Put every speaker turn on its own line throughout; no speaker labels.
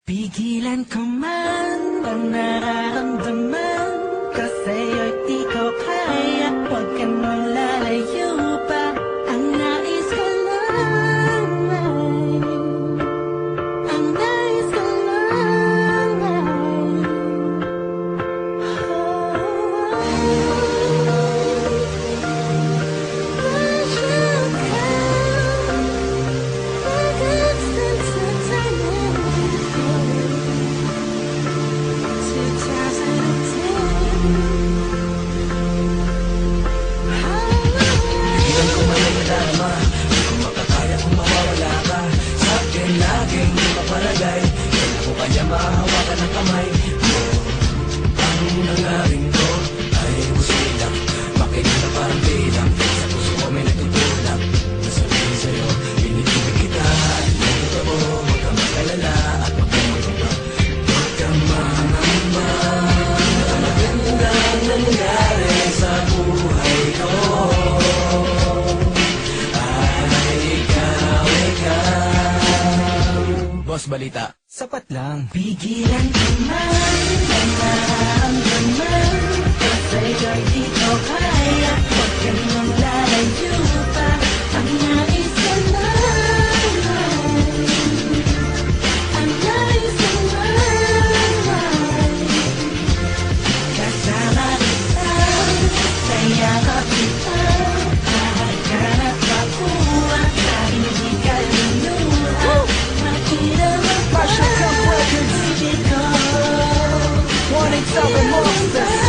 Pigilan ko man ang nararamdaman, kasa'yo'y di ko kaya. Huwag ka nang lalayo pa. Ang nais ko lang ay, ang nais ko lang ay,
mahawakan ng kamay mo. Ang nangaring ko ay musilang, makinig na parang bilang. Sa puso ko may nagtutulak, nasabihin sa'yo, pinipibig kita. Ang totoo, huwag kang mag-alala at huwag kang mag-aba. Huwag kang mangamba. Ang magandang nangyari sa buhay ko ay ikaw. Boss Balita, sapat lang.
pigilan ko man ang nararamdaman, kasa'yo'y di ko kaya. Huwag ka nang lalayo pa. Ang nais ko lang ay, ang nais ko lang ay, kasama kita, sa yakap kita. Hahanap makuha na hindi ka lunuha. Makita mo pa ibig ko.
187 Monsters.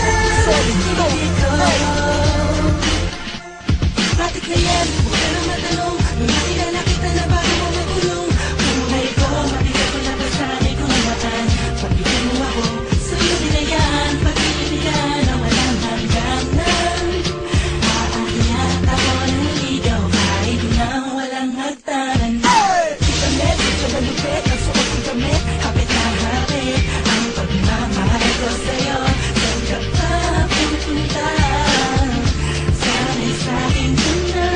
Bakit ganyan? Huwag ka nang matanong. Nakilala kita na bago mo magulong. Buhay ko, mabigat ko na basahin kung matan. Pag-ibig mo ako, sa'yo nilayan. Pag-ibigan na walang hangganan. Aakyat ako ng ligaw kahit na walang hagtanan. Kita met, sa malupit, ang suot kong damit. Hapit na hapit, ang pagmamahal ko sa'yo. Saan ka pa pupunta? Sana'y sa'kin ka na.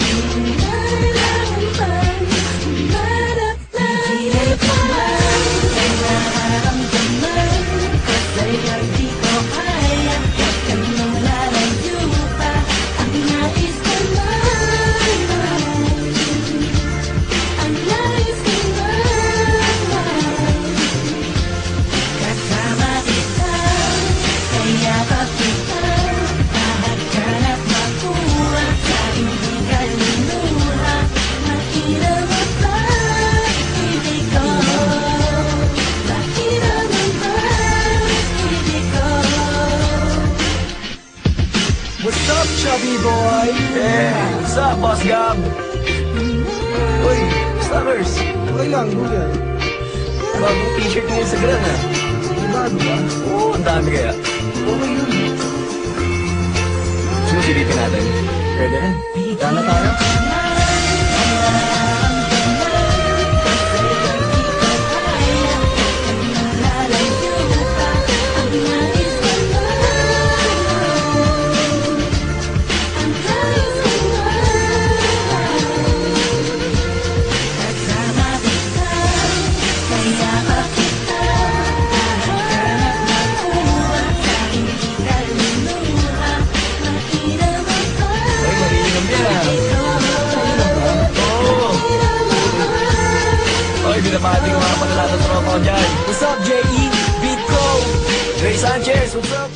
Yung nararamdaman, pigilan ko man ang nararamdaman, kasa'yo'y di ko kaya. Huwag ka nang lalayo pa. Ang nais ko lang ay, ang nais ko lang ay, kasama kita, sa yakap kita. Hahanap makuha sa hindi ka lunuha. Makita mo ba ibig ko? Makita mo ba ibig ko?
What's up, chubby boy?
Hey, what's up, Boss Gab? Uy, Starers,
Okay lang, Julian.
bagong t-shirt mo sa Gran, ah.
Bago ba?
Oo, ang dami kaya.
Okay yun.
Susilipin natin. Pwede rin. Tama tayo. Ay, marinom yan, ah. Oo. Ay, binabati ko mga pala sa tropa ko dyan.
What's up, J.E.? Beat Crow.
Ray Sanchez, what's up?